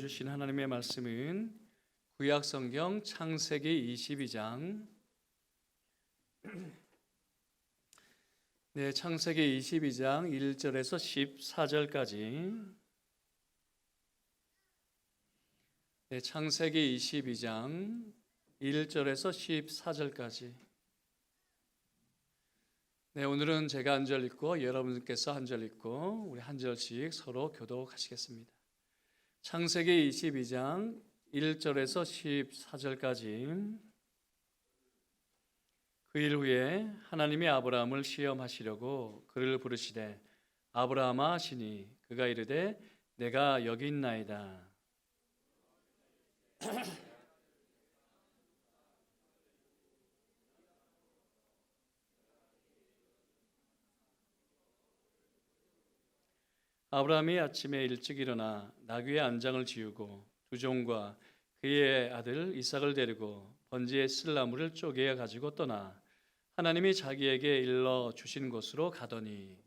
주신 하나님의 말씀은 구약성경 창세기 22장 창세기 22장 1절에서 14절까지 창세기 22장 1절에서 14절까지 오늘은 제가 한 절 읽고 여러분께서 한 절 읽고 우리 한 절씩 서로 교독하시겠습니다. 창세기 22장 1절에서 14절까지. 그 일 후에 하나님이 아브라함을 시험하시려고 그를 부르시되 아브라함아 하시니 그가 이르되 내가 여기 있나이다. 아브라함이 아침에 일찍 일어나 나귀의 안장을 지우고 두 종과 그의 아들 이삭을 데리고 번제의 쓸나무를 쪼개어 가지고 떠나 하나님이 자기에게 일러 주신 곳으로 가더니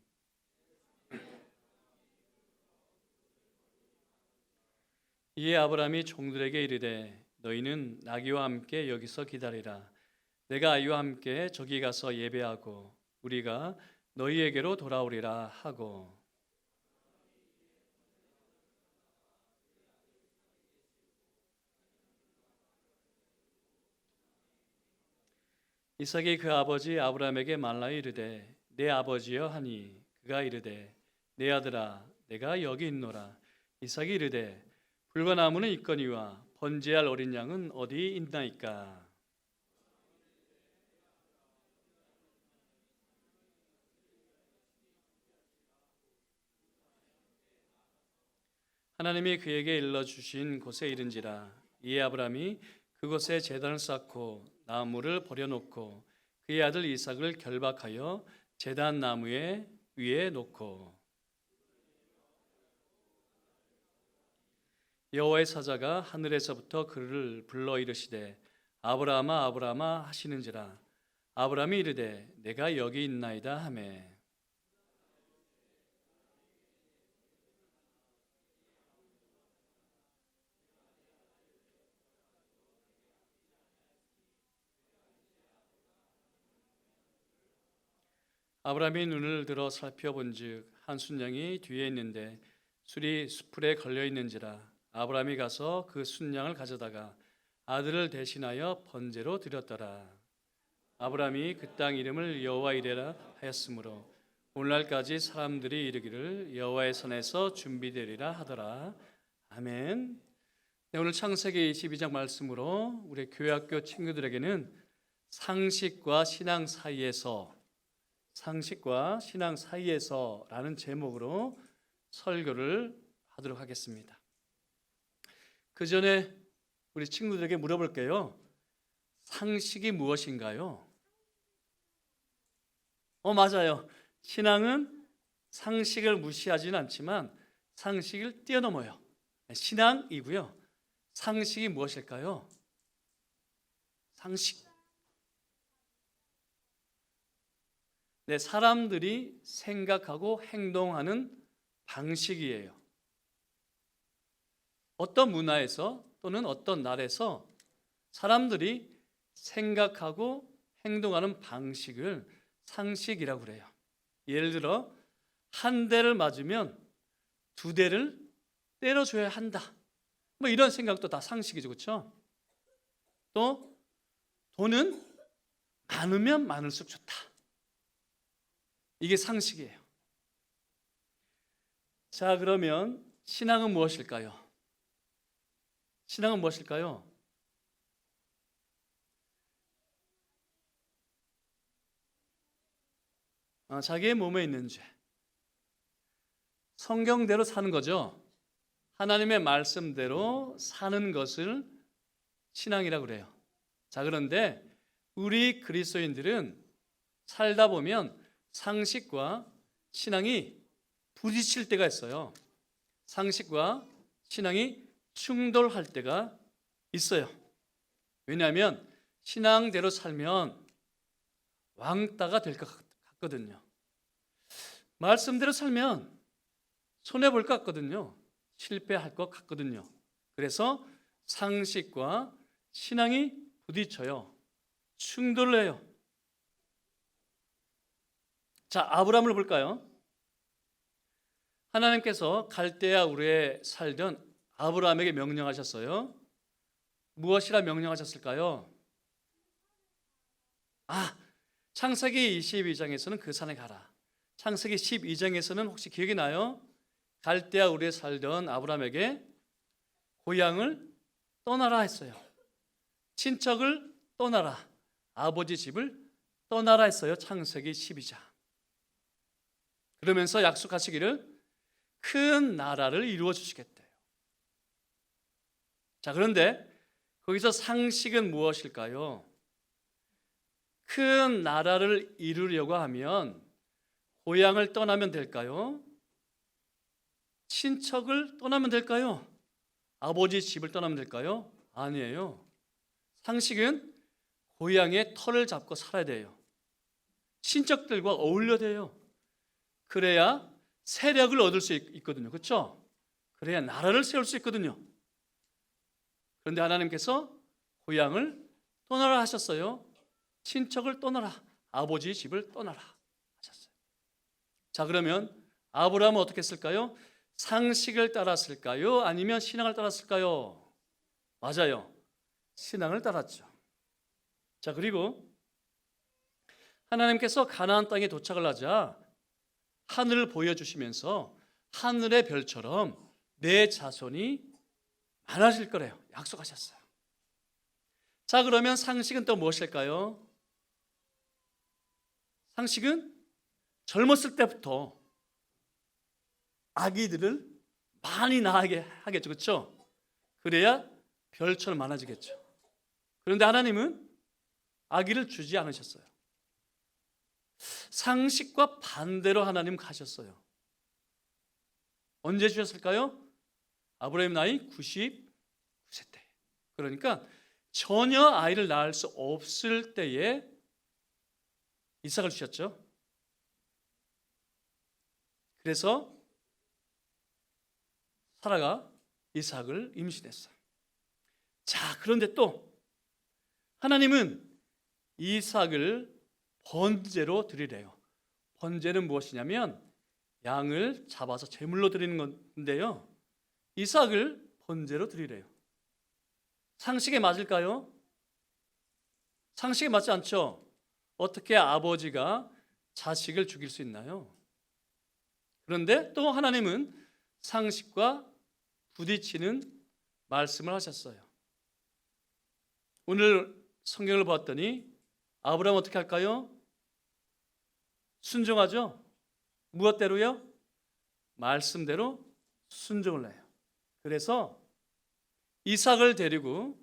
이에 아브라함이 종들에게 이르되 너희는 나귀와 함께 여기서 기다리라. 내가 아이와 함께 저기 가서 예배하고 우리가 너희에게로 돌아오리라 하고 이삭이 그 아버지 아브라함에게 말라여 이르되 내 아버지여 하니 그가 이르되 내 아들아 내가 여기 있노라. 이삭이 이르되 불과나무는 있거니와 번제할 어린 양은 어디 있나이까. 하나님이 그에게 일러주신 곳에 이른지라. 이에 아브라함이 그곳에 제단을 쌓고 나무를 버려놓고 그의 아들 이삭을 결박하여 제단 나무 위에 놓고 여호와의 사자가 하늘에서부터 그를 불러 이르시되 아브라함아 아브라함아 하시는지라. 아브라함이 이르되 내가 여기 있나이다 하매 아브라함이 눈을 들어 살펴본즉 한 순양이 뒤에 있는데 술이 수풀에 걸려 있는지라. 아브라함이 가서 그 순양을 가져다가 아들을 대신하여 번제로 드렸더라. 아브라함이 그 땅 이름을 여호와 이레라 하였으므로 오늘날까지 사람들이 이르기를 여호와의 산에서 준비되리라 하더라. 아멘. 오늘 창세기 22장 말씀으로 우리 교회학교 친구들에게는 상식과 신앙 사이에서라는 제목으로 설교를 하도록 하겠습니다. 그 전에 우리 친구들에게 물어볼게요. 상식이 무엇인가요? 맞아요. 신앙은 상식을 무시하지는 않지만 상식을 뛰어넘어요. 신앙이고요. 상식이 무엇일까요? 상식. 사람들이 생각하고 행동하는 방식이에요. 어떤 문화에서 또는 어떤 나라에서 사람들이 생각하고 행동하는 방식을 상식이라고 그래요. 예를 들어 한 대를 맞으면 두 대를 때려줘야 한다. 이런 생각도 다 상식이죠, 그렇죠? 또 돈은 많으면 많을수록 좋다. 이게 상식이에요. 자, 그러면 신앙은 무엇일까요? 신앙은 무엇일까요? 자기의 몸에 있는 죄. 성경대로 사는 거죠. 하나님의 말씀대로 사는 것을 신앙이라고 그래요. 자, 그런데 우리 그리스도인들은 살다 보면 상식과 신앙이 부딪힐 때가 있어요. 상식과 신앙이 충돌할 때가 있어요. 왜냐하면 신앙대로 살면 왕따가 될 것 같거든요. 말씀대로 살면 손해볼 것 같거든요. 실패할 것 같거든요. 그래서 상식과 신앙이 부딪혀요. 충돌을 해요. 자, 아브라함을 볼까요? 하나님께서 갈대아 우르에 살던 아브라함에게 명령하셨어요. 무엇이라 명령하셨을까요? 창세기 22장에서는 그 산에 가라. 창세기 12장에서는 혹시 기억이 나요? 갈대아 우르에 살던 아브라함에게 고향을 떠나라 했어요. 친척을 떠나라. 아버지 집을 떠나라 했어요. 창세기 12장. 그러면서 약속하시기를 큰 나라를 이루어 주시겠대요. 자, 그런데 거기서 상식은 무엇일까요? 큰 나라를 이루려고 하면 고향을 떠나면 될까요? 친척을 떠나면 될까요? 아버지 집을 떠나면 될까요? 아니에요. 상식은 고향의 터를 잡고 살아야 돼요. 친척들과 어울려야 돼요. 그래야 세력을 얻을 수 있거든요. 그렇죠? 그래야 나라를 세울 수 있거든요. 그런데 하나님께서 고향을 떠나라 하셨어요. 친척을 떠나라. 아버지 집을 떠나라 하셨어요. 자, 그러면 아브라함은 어떻게 했을까요? 상식을 따랐을까요? 아니면 신앙을 따랐을까요? 맞아요. 신앙을 따랐죠. 자, 그리고 하나님께서 가나안 땅에 도착을 하자 하늘을 보여주시면서 하늘의 별처럼 내 자손이 많아질 거래요. 약속하셨어요. 자, 그러면 상식은 또 무엇일까요? 상식은 젊었을 때부터 아기들을 많이 낳게 하겠죠. 그렇죠? 그래야 별처럼 많아지겠죠. 그런데 하나님은 아기를 주지 않으셨어요. 상식과 반대로 하나님 가셨어요. 언제 주셨을까요? 아브라함 나이 99세 때. 그러니까 전혀 아이를 낳을 수 없을 때에 이삭을 주셨죠. 그래서 사라가 이삭을 임신했어요. 자, 그런데 또 하나님은 이삭을 번제로 드리래요. 번제는 무엇이냐면 양을 잡아서 제물로 드리는 건데요. 이삭을 번제로 드리래요. 상식에 맞을까요? 상식에 맞지 않죠. 어떻게 아버지가 자식을 죽일 수 있나요? 그런데 또 하나님은 상식과 부딪히는 말씀을 하셨어요. 오늘 성경을 봤더니 아브라함 어떻게 할까요? 순종하죠. 무엇대로요? 말씀대로 순종을 해요. 그래서 이삭을 데리고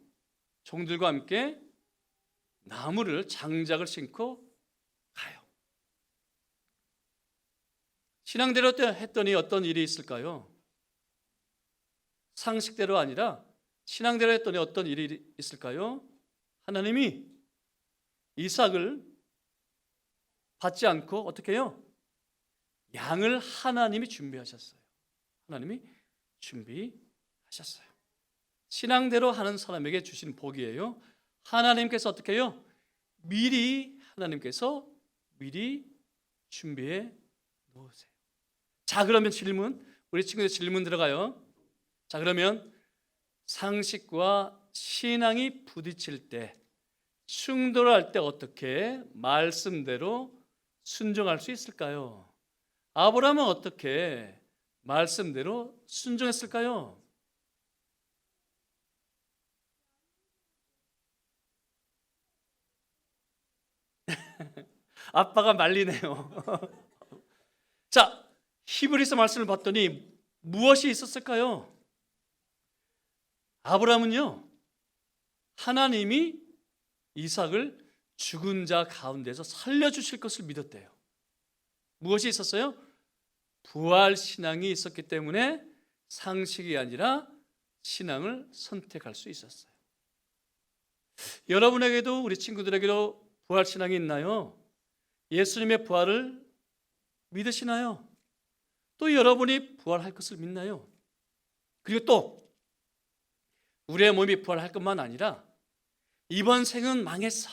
종들과 함께 나무를 장작을 심고 가요. 신앙대로 했더니 어떤 일이 있을까요? 상식대로 아니라 신앙대로 했더니 어떤 일이 있을까요? 하나님이 이삭을 받지 않고 어떻게 해요? 양을 하나님이 준비하셨어요. 하나님이 준비하셨어요. 신앙대로 하는 사람에게 주신 복이에요. 하나님께서 어떻게 해요? 하나님께서 미리 준비해 놓으세요. 자, 그러면 질문, 우리 친구들 질문 들어가요. 자, 그러면 상식과 신앙이 부딪힐 때, 충돌할 때 어떻게 말씀대로 순종할 수 있을까요? 아브라함은 어떻게 말씀대로 순종했을까요? 아빠가 말리네요. 자, 히브리서 말씀을 봤더니 무엇이 있었을까요? 아브라함은요, 하나님이 이삭을 죽은 자 가운데서 살려주실 것을 믿었대요. 무엇이 있었어요? 부활 신앙이 있었기 때문에 상식이 아니라 신앙을 선택할 수 있었어요. 여러분에게도 우리 친구들에게도 부활 신앙이 있나요? 예수님의 부활을 믿으시나요? 또 여러분이 부활할 것을 믿나요? 그리고 또 우리의 몸이 부활할 것만 아니라 이번 생은 망했어.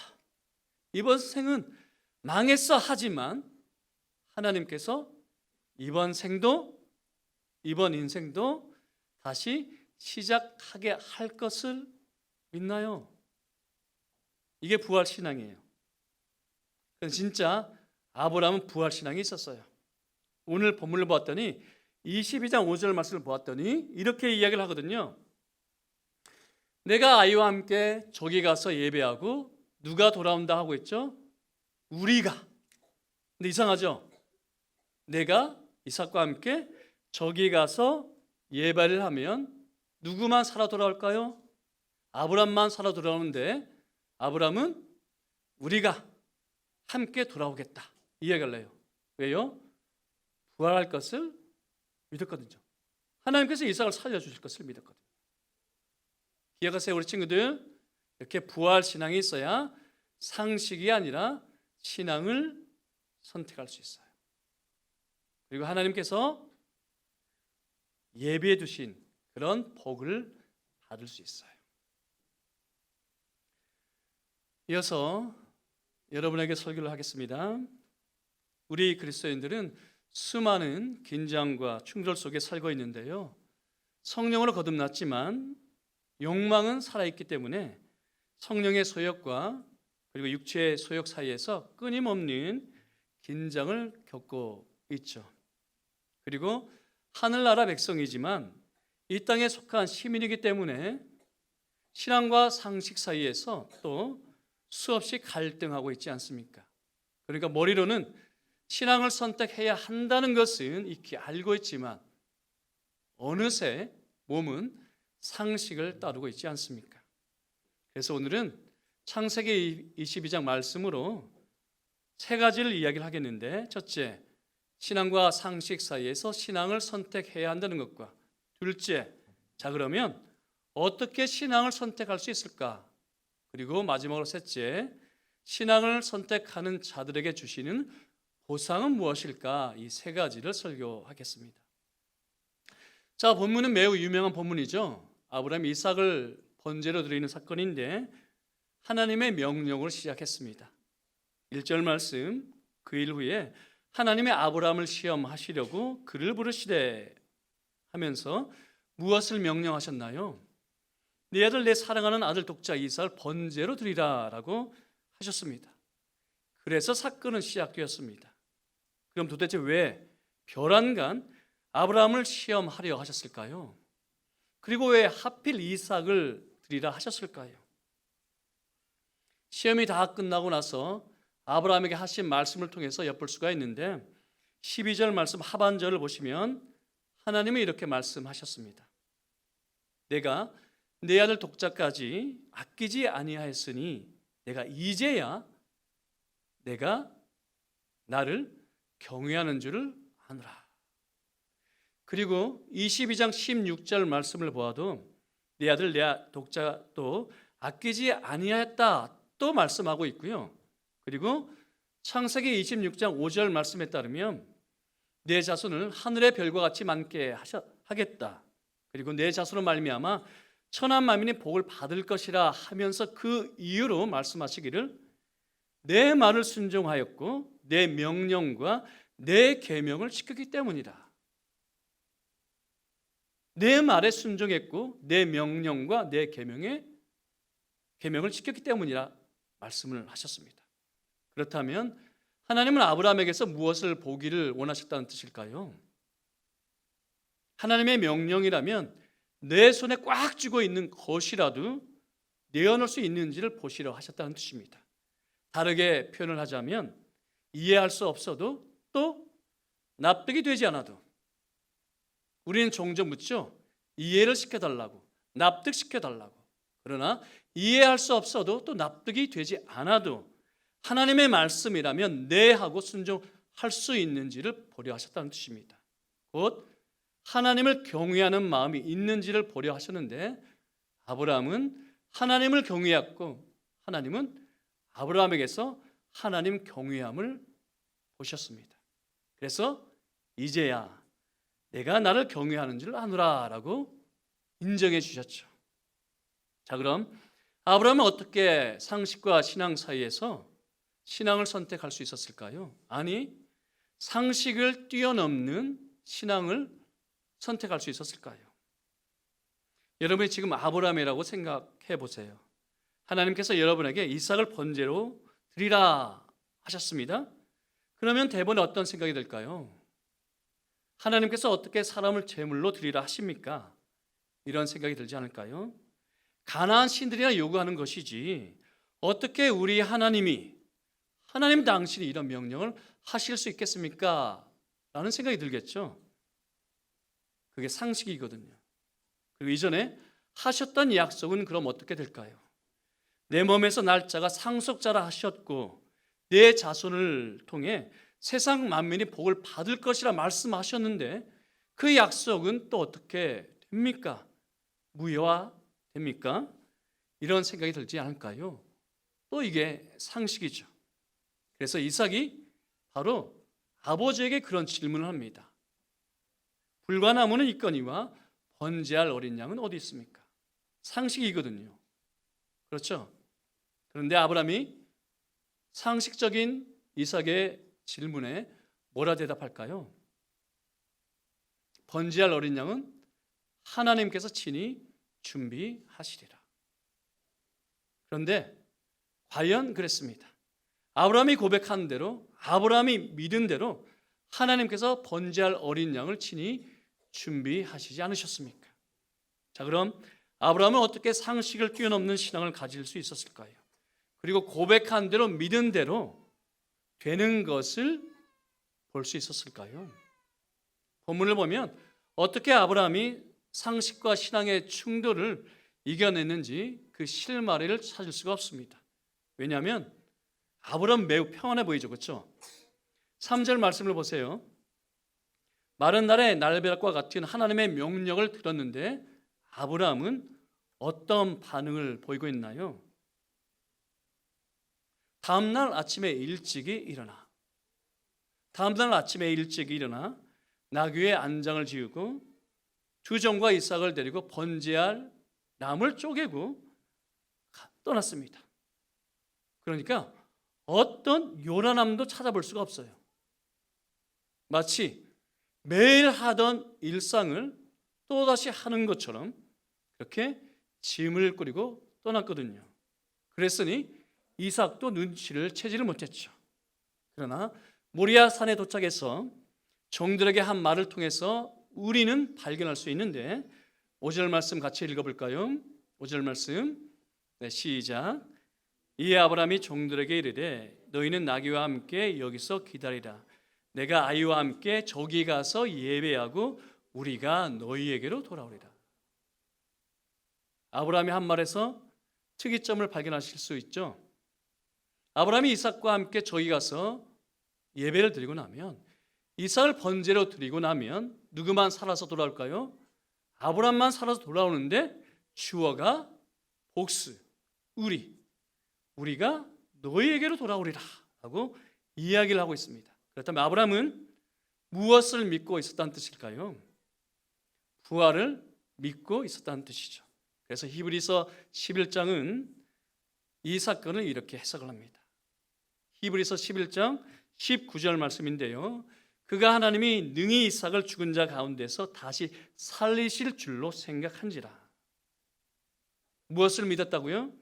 이번 생은 망했어 하지만 하나님께서 이번 생도 이번 인생도 다시 시작하게 할 것을 믿나요? 이게 부활 신앙이에요. 진짜 아브라함은 부활 신앙이 있었어요. 오늘 본문을 보았더니 22장 5절 말씀을 보았더니 이렇게 이야기를 하거든요. 내가 아이와 함께 저기 가서 예배하고 누가 돌아온다 하고 있죠? 우리가. 근데 이상하죠? 내가 이삭과 함께 저기 가서 예배를 하면 누구만 살아 돌아올까요? 아브라함만 살아 돌아오는데 아브라함은 우리가 함께 돌아오겠다 이 이야기를 해요. 왜요? 부활할 것을 믿었거든요. 하나님께서 이삭을 살려주실 것을 믿었거든요. 기억하세요, 우리 친구들. 이렇게 부활 신앙이 있어야 상식이 아니라 신앙을 선택할 수 있어요. 그리고 하나님께서 예비해 두신 그런 복을 받을 수 있어요. 이어서 여러분에게 설교를 하겠습니다. 우리 그리스도인들은 수많은 긴장과 충돌 속에 살고 있는데요. 성령으로 거듭났지만 욕망은 살아있기 때문에 성령의 소욕과 그리고 육체의 소욕 사이에서 끊임없는 긴장을 겪고 있죠. 그리고 하늘나라 백성이지만 이 땅에 속한 시민이기 때문에 신앙과 상식 사이에서 또 수없이 갈등하고 있지 않습니까? 그러니까 머리로는 신앙을 선택해야 한다는 것은 익히 알고 있지만 어느새 몸은 상식을 따르고 있지 않습니까? 그래서 오늘은 창세기 22장 말씀으로 세 가지를 이야기를 하겠는데, 첫째, 신앙과 상식 사이에서 신앙을 선택해야 한다는 것과, 둘째, 자 그러면 어떻게 신앙을 선택할 수 있을까? 그리고 마지막으로 셋째, 신앙을 선택하는 자들에게 주시는 보상은 무엇일까? 이 세 가지를 설교하겠습니다. 자, 본문은 매우 유명한 본문이죠. 아브라함이 이삭을 번제로 드리는 사건인데 하나님의 명령으로 시작했습니다. 1절 말씀, 그 일 후에 하나님의 아브라함을 시험하시려고 그를 부르시되 하면서 무엇을 명령하셨나요? 네 아들, 내 사랑하는 아들 독자 이삭을 번제로 드리라 라고 하셨습니다. 그래서 사건은 시작되었습니다. 그럼 도대체 왜 별안간 아브라함을 시험하려 하셨을까요? 그리고 왜 하필 이삭을 드리라 하셨을까요? 시험이 다 끝나고 나서 아브라함에게 하신 말씀을 통해서 엿볼 수가 있는데 12절 말씀 하반절을 보시면 하나님은 이렇게 말씀하셨습니다. 내가 내 아들 독자까지 아끼지 아니하였으니 내가 이제야 내가 나를 경외하는 줄을 아노라. 그리고 22장 16절 말씀을 보아도 내 아들 내 독자도 아끼지 아니하였다 또 말씀하고 있고요. 그리고 창세기 26장 5절 말씀에 따르면 내 자손을 하늘의 별과 같이 많게 하겠다. 그리고 내 자손으로 말미암아 천한 만민이 복을 받을 것이라 하면서 그 이유로 말씀하시기를 내 말을 순종하였고 내 명령과 내 계명을 지켰기 때문이다. 내 말에 순종했고 내 명령과 내 계명을 지켰기 때문이라 말씀을 하셨습니다. 그렇다면 하나님은 아브라함에게서 무엇을 보기를 원하셨다는 뜻일까요? 하나님의 명령이라면 내 손에 꽉 쥐고 있는 것이라도 내어놓을 수 있는지를 보시려 하셨다는 뜻입니다. 다르게 표현을 하자면 이해할 수 없어도 또 납득이 되지 않아도 우리는 종종 묻죠. 이해를 시켜달라고, 납득시켜달라고. 그러나 이해할 수 없어도 또 납득이 되지 않아도 하나님의 말씀이라면 네 하고 순종할 수 있는지를 보려 하셨다는 뜻입니다. 곧 하나님을 경외하는 마음이 있는지를 보려 하셨는데 아브라함은 하나님을 경외했고 하나님은 아브라함에게서 하나님 경외함을 보셨습니다. 그래서 이제야 내가 나를 경외하는 줄 아노라 라고 인정해 주셨죠. 자, 그럼 아브라함은 어떻게 상식과 신앙 사이에서 신앙을 선택할 수 있었을까요? 아니, 상식을 뛰어넘는 신앙을 선택할 수 있었을까요? 여러분이 지금 아브라함이라고 생각해 보세요. 하나님께서 여러분에게 이삭을 번제로 드리라 하셨습니다. 그러면 대번에 어떤 생각이 들까요? 하나님께서 어떻게 사람을 제물로 드리라 하십니까? 이런 생각이 들지 않을까요? 가나안 신들이나 요구하는 것이지 어떻게 우리 하나님 당신이 이런 명령을 하실 수 있겠습니까? 라는 생각이 들겠죠. 그게 상식이거든요. 그리고 이전에 하셨던 약속은 그럼 어떻게 될까요? 내 몸에서 날짜가 상속자라 하셨고 내 자손을 통해 세상 만민이 복을 받을 것이라 말씀하셨는데 그 약속은 또 어떻게 됩니까? 무효화됩니까? 이런 생각이 들지 않을까요? 또 이게 상식이죠. 그래서 이삭이 바로 아버지에게 그런 질문을 합니다. 불과 나무는 있거니와 번제할 어린 양은 어디 있습니까? 상식이거든요. 그렇죠? 그런데 아브라함이 상식적인 이삭의 질문에 뭐라 대답할까요? 번제할 어린 양은 하나님께서 친히 준비하시리라. 그런데 과연 그랬습니다. 아브라함이 고백한 대로, 아브라함이 믿은 대로 하나님께서 번제할 어린 양을 친히 준비하시지 않으셨습니까? 자, 그럼 아브라함은 어떻게 상식을 뛰어넘는 신앙을 가질 수 있었을까요? 그리고 고백한 대로 믿은 대로 되는 것을 볼 수 있었을까요? 본문을 보면 어떻게 아브라함이 상식과 신앙의 충돌을 이겨냈는지 그 실마리를 찾을 수가 없습니다. 왜냐하면 아브라함 매우 평안해 보이죠, 그렇죠? 3절 말씀을 보세요. 마른 날에 날벼락과 같은 하나님의 명령을 들었는데 아브라함은 어떤 반응을 보이고 있나요? 다음날 아침에 일찍이 일어나 나귀의 안장을 지우고 두 종과 이삭을 데리고 번제할 나무를 쪼개고 떠났습니다. 그러니까 어떤 요란함도 찾아볼 수가 없어요. 마치 매일 하던 일상을 또다시 하는 것처럼 그렇게 짐을 꾸리고 떠났거든요. 그랬으니 이삭도 눈치를 채지를 못했죠. 그러나 모리아 산에 도착해서 종들에게 한 말을 통해서 우리는 발견할 수 있는데 5절 말씀 같이 읽어볼까요? 5절 말씀 시작. 이에 아브라함이 종들에게 이르되 너희는 나귀와 함께 여기서 기다리라. 내가 아이와 함께 저기 가서 예배하고 우리가 너희에게로 돌아오리라. 아브라함의 한 말에서 특이점을 발견하실 수 있죠. 아브라함이 이삭과 함께 저기 가서 예배를 드리고 나면 이삭을 번제로 드리고 나면 누구만 살아서 돌아올까요? 아브라함만 살아서 돌아오는데 주어가 복수, 우리가 너희에게로 돌아오리라 하고 이야기를 하고 있습니다. 그렇다면 아브라함은 무엇을 믿고 있었다는 뜻일까요? 부활을 믿고 있었다는 뜻이죠. 그래서 히브리서 11장은 이 사건을 이렇게 해석을 합니다. 히브리서 11장 19절 말씀인데요. 그가 하나님이 능히 이삭을 죽은 자 가운데서 다시 살리실 줄로 생각한지라. 무엇을 믿었다고요?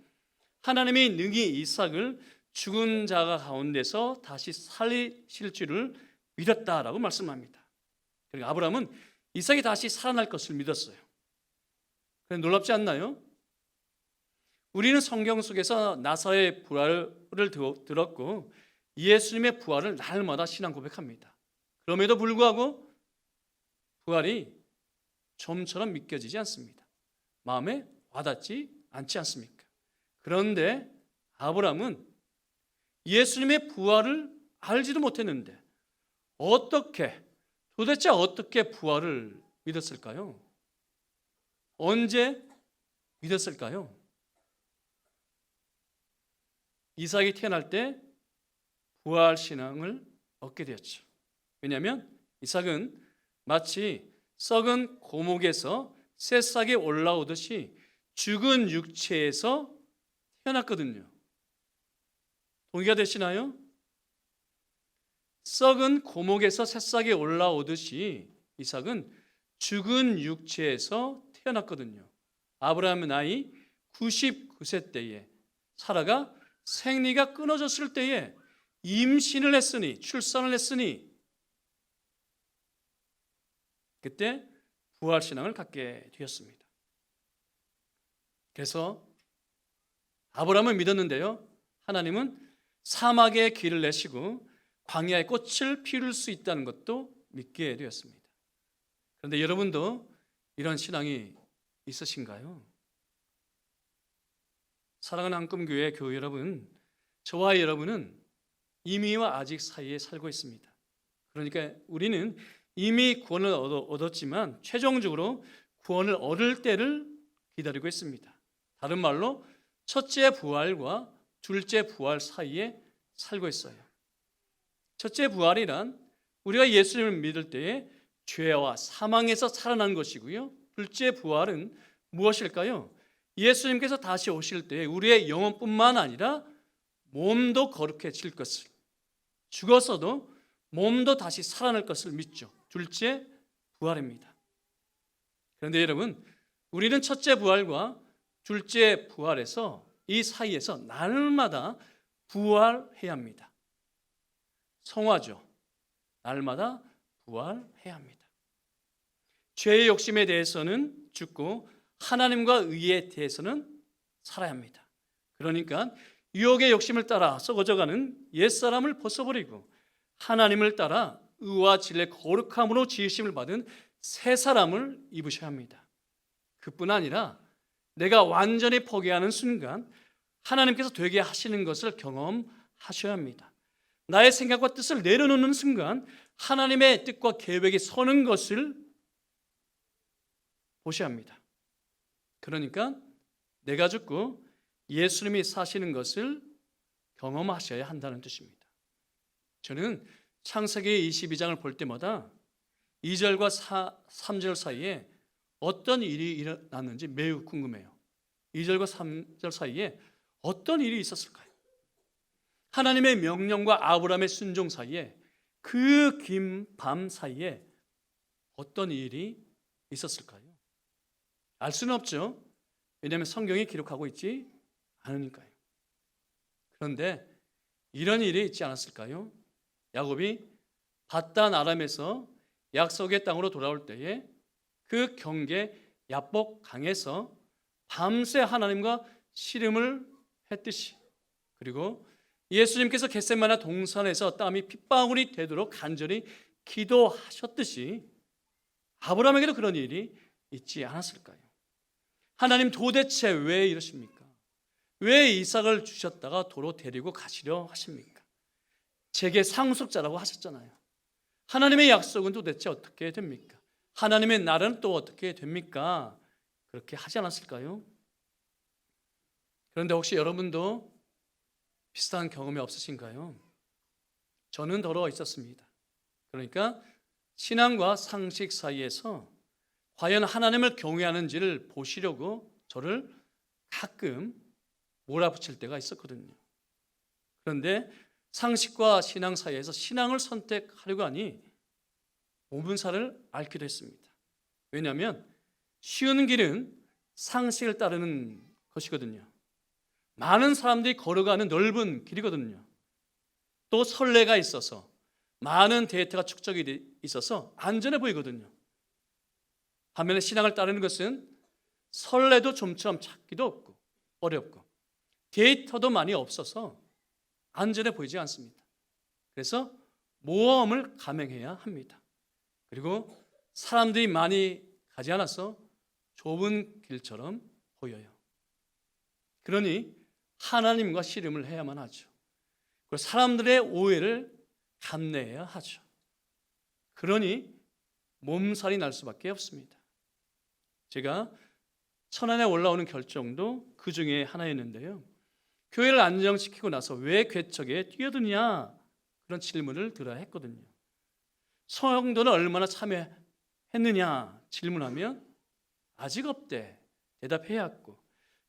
하나님이 능히 이삭을 죽은 자 가운데서 다시 살리실 줄을 믿었다라고 말씀합니다. 그러니까 아브라함은 이삭이 다시 살아날 것을 믿었어요. 그런데 놀랍지 않나요? 우리는 성경 속에서 나사로의 부활을 들었고 예수님의 부활을 날마다 신앙 고백합니다. 그럼에도 불구하고 부활이 좀처럼 믿겨지지 않습니다. 마음에 와닿지 않지 않습니까? 그런데 아브라함은 예수님의 부활을 알지도 못했는데 도대체 어떻게 부활을 믿었을까요? 언제 믿었을까요? 이삭이 태어날 때 부활 신앙을 얻게 되었죠. 왜냐하면 이삭은 마치 썩은 고목에서 새싹이 올라오듯이 죽은 육체에서 태어났거든요. 동의가 되시나요? 썩은 고목에서 새싹이 올라오듯이 이삭은 죽은 육체에서 태어났거든요. 아브라함의 나이 99세 때에 사라가 생리가 끊어졌을 때에 임신을 했으니, 출산을 했으니 그때 부활신앙을 갖게 되었습니다. 그래서 아브라함은 믿었는데요, 하나님은 사막에 길을 내시고 광야에 꽃을 피울 수 있다는 것도 믿게 되었습니다. 그런데 여러분도 이런 신앙이 있으신가요? 사랑하는 한금교회 교회 여러분, 저와 여러분은 이미와 아직 사이에 살고 있습니다. 그러니까 우리는 이미 구원을 얻었지만 최종적으로 구원을 얻을 때를 기다리고 있습니다. 다른 말로 첫째 부활과 둘째 부활 사이에 살고 있어요. 첫째 부활이란 우리가 예수님을 믿을 때에 죄와 사망에서 살아난 것이고요. 둘째 부활은 무엇일까요? 예수님께서 다시 오실 때에 우리의 영혼뿐만 아니라 몸도 거룩해질 것을, 죽었어도 몸도 다시 살아날 것을 믿죠. 둘째 부활입니다. 그런데 여러분, 우리는 첫째 부활과 둘째 부활에서 이 사이에서 날마다 부활해야 합니다. 성화죠. 날마다 부활해야 합니다. 죄의 욕심에 대해서는 죽고 하나님과 의에 대해서는 살아야 합니다. 그러니까 유혹의 욕심을 따라 썩어져가는 옛사람을 벗어버리고 하나님을 따라 의와 진리의 거룩함으로 지으심을 받은 새 사람을 입으셔야 합니다. 그뿐 아니라 내가 완전히 포기하는 순간 하나님께서 되게 하시는 것을 경험하셔야 합니다. 나의 생각과 뜻을 내려놓는 순간 하나님의 뜻과 계획이 서는 것을 보셔야 합니다. 그러니까 내가 죽고 예수님이 사시는 것을 경험하셔야 한다는 뜻입니다. 저는 창세기 22장을 볼 때마다 2절과 3절 사이에 어떤 일이 일어났는지 매우 궁금해요. 2절과 3절 사이에 어떤 일이 있었을까요? 하나님의 명령과 아브라함의 순종 사이에, 그 긴 밤 사이에 어떤 일이 있었을까요? 알 수는 없죠. 왜냐하면 성경이 기록하고 있지 않으니까요. 그런데 이런 일이 있지 않았을까요? 야곱이 밧단 아람에서 약속의 땅으로 돌아올 때에 그 경계 야복 강에서 밤새 하나님과 씨름을 했듯이, 그리고 예수님께서 겟세마네 동산에서 땀이 핏방울이 되도록 간절히 기도하셨듯이 아브라함에게도 그런 일이 있지 않았을까요? 하나님 도대체 왜 이러십니까? 왜 이삭을 주셨다가 도로 데리고 가시려 하십니까? 제게 상속자라고 하셨잖아요. 하나님의 약속은 도대체 어떻게 됩니까? 하나님의 날은 또 어떻게 됩니까? 그렇게 하지 않았을까요? 그런데 혹시 여러분도 비슷한 경험이 없으신가요? 저는 더러 있었습니다. 그러니까 신앙과 상식 사이에서 과연 하나님을 경외하는지를 보시려고 저를 가끔 몰아붙일 때가 있었거든요. 그런데 상식과 신앙 사이에서 신앙을 선택하려고 하니 오분사를 앓기도 했습니다. 왜냐하면 쉬운 길은 상식을 따르는 것이거든요. 많은 사람들이 걸어가는 넓은 길이거든요. 또 선례가 있어서 많은 데이터가 축적이 있어서 안전해 보이거든요. 반면에 신앙을 따르는 것은 선례도 좀처럼 찾기도 없고 어렵고 데이터도 많이 없어서 안전해 보이지 않습니다. 그래서 모험을 감행해야 합니다. 그리고 사람들이 많이 가지 않아서 좁은 길처럼 보여요. 그러니 하나님과 씨름을 해야만 하죠. 그리고 사람들의 오해를 감내해야 하죠. 그러니 몸살이 날 수밖에 없습니다. 제가 천안에 올라오는 결정도 그 중에 하나였는데요. 교회를 안정시키고 나서 왜 개척에 뛰어드냐, 그런 질문을 들어야 했거든요. 성도는 얼마나 참여했느냐 질문하면 아직 없대 대답해야 했고,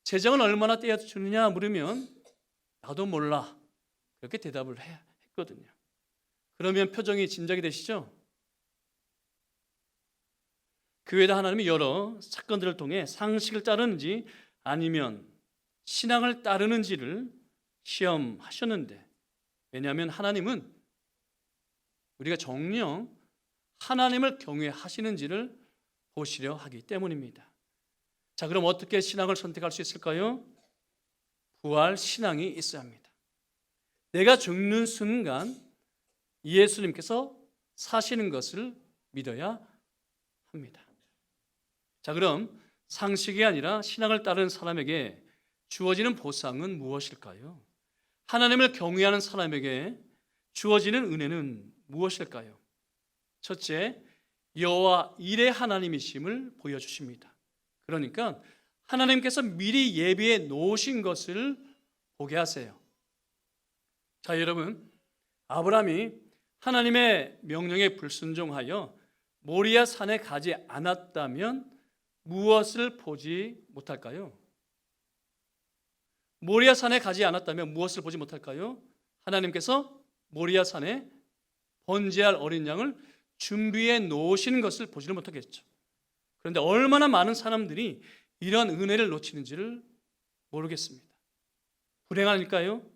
재정은 얼마나 떼어주느냐 물으면 나도 몰라. 그렇게 대답을 했거든요. 그러면 표정이 짐작이 되시죠? 그 외에도 하나님이 여러 사건들을 통해 상식을 따르는지 아니면 신앙을 따르는지를 시험하셨는데, 왜냐하면 하나님은 우리가 정녕 하나님을 경외하시는지를 보시려 하기 때문입니다. 자, 그럼 어떻게 신앙을 선택할 수 있을까요? 부활 신앙이 있어야 합니다. 내가 죽는 순간 예수님께서 사시는 것을 믿어야 합니다. 자, 그럼 상식이 아니라 신앙을 따르는 사람에게 주어지는 보상은 무엇일까요? 하나님을 경외하는 사람에게 주어지는 은혜는 무엇일까요? 첫째, 여호와 일의 하나님이심을 보여주십니다. 그러니까 하나님께서 미리 예비해 놓으신 것을 보게 하세요. 자, 여러분, 아브라함이 하나님의 명령에 불순종하여 모리아 산에 가지 않았다면 무엇을 보지 못할까요? 모리아 산에 가지 않았다면 무엇을 보지 못할까요? 하나님께서 모리아 산에 번제할 어린 양을 준비해 놓으시는 것을 보지를 못하겠죠. 그런데 얼마나 많은 사람들이 이런 은혜를 놓치는지를 모르겠습니다. 불행하니까요.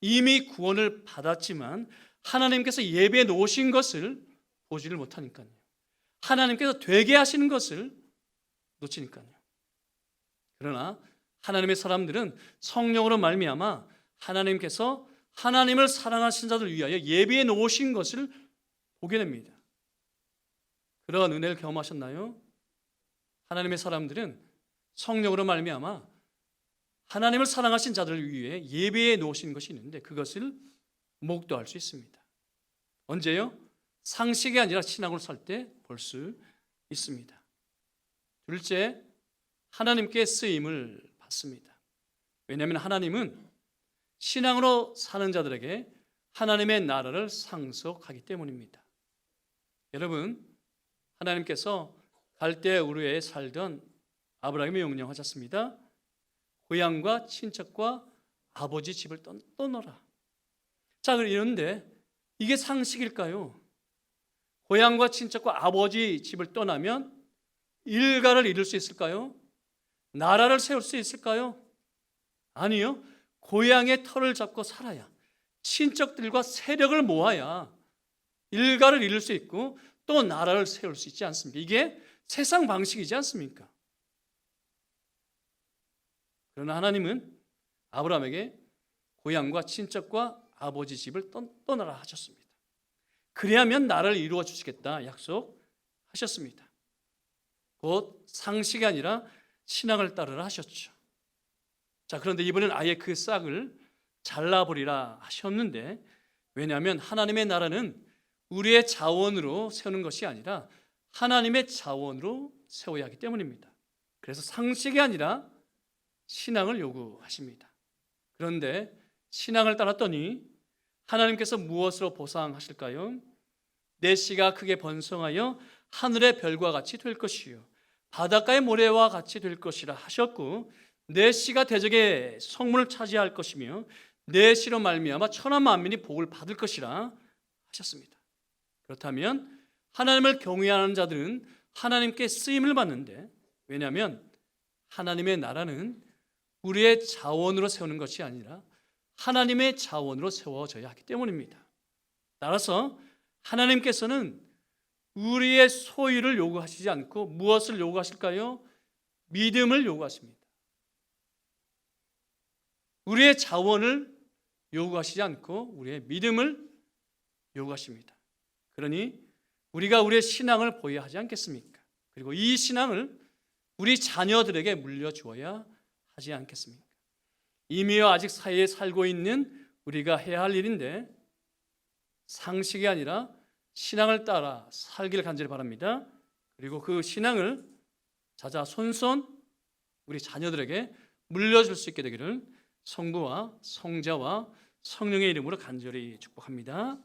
이미 구원을 받았지만 하나님께서 예배해 놓으신 것을 보지를 못하니까요. 하나님께서 되게 하시는 것을 놓치니까요. 그러나 하나님의 사람들은 성령으로 말미암아 하나님께서 하나님을 사랑하신 자들을 위하여 예비해 놓으신 것을 보게 됩니다. 그런 은혜를 경험하셨나요? 하나님의 사람들은 성령으로 말미암아 하나님을 사랑하신 자들을 위해 예배해 놓으신 것이 있는데 그것을 목도할 수 있습니다. 언제요? 상식이 아니라 신앙으로 살 때 볼 수 있습니다. 둘째, 하나님께 쓰임을 받습니다. 왜냐하면 하나님은 신앙으로 사는 자들에게 하나님의 나라를 상속하기 때문입니다. 여러분, 하나님께서 갈대 우르에 살던 아브라함을 명령하셨습니다. 고향과 친척과 아버지 집을 떠나라. 자, 그런데 이게 상식일까요? 고향과 친척과 아버지 집을 떠나면 일가를 이룰 수 있을까요? 나라를 세울 수 있을까요? 아니요. 고향의 터를 잡고 살아야, 친척들과 세력을 모아야 일가를 이룰 수 있고 또 나라를 세울 수 있지 않습니까? 이게 세상 방식이지 않습니까? 그러나 하나님은 아브라함에게 고향과 친척과 아버지 집을 떠나라 하셨습니다. 그래야면 나라를 이루어 주시겠다 약속하셨습니다. 곧 상식이 아니라 신앙을 따르라 하셨죠. 자, 그런데 이번엔 아예 그 싹을 잘라버리라 하셨는데, 왜냐하면 하나님의 나라는 우리의 자원으로 세우는 것이 아니라 하나님의 자원으로 세워야 하기 때문입니다. 그래서 상식이 아니라 신앙을 요구하십니다. 그런데 신앙을 따랐더니 하나님께서 무엇으로 보상하실까요? 내 씨가 크게 번성하여 하늘의 별과 같이 될 것이요 바닷가의 모래와 같이 될 것이라 하셨고, 내 씨가 대적의 성문을 차지할 것이며 내 씨로 말미암아 천하 만민이 복을 받을 것이라 하셨습니다. 그렇다면 하나님을 경외하는 자들은 하나님께 쓰임을 받는데, 왜냐하면 하나님의 나라는 우리의 자원으로 세우는 것이 아니라 하나님의 자원으로 세워져야 하기 때문입니다. 따라서 하나님께서는 우리의 소유를 요구하시지 않고 무엇을 요구하실까요? 믿음을 요구하십니다. 우리의 자원을 요구하시지 않고 우리의 믿음을 요구하십니다. 그러니 우리가 우리의 신앙을 보여야 하지 않겠습니까? 그리고 이 신앙을 우리 자녀들에게 물려주어야 하지 않겠습니까? 이미와 아직 사이에 살고 있는 우리가 해야 할 일인데, 상식이 아니라 신앙을 따라 살기를 간절히 바랍니다. 그리고 그 신앙을 자자손손 우리 자녀들에게 물려줄 수 있게 되기를 성부와 성자와 성령의 이름으로 간절히 축복합니다.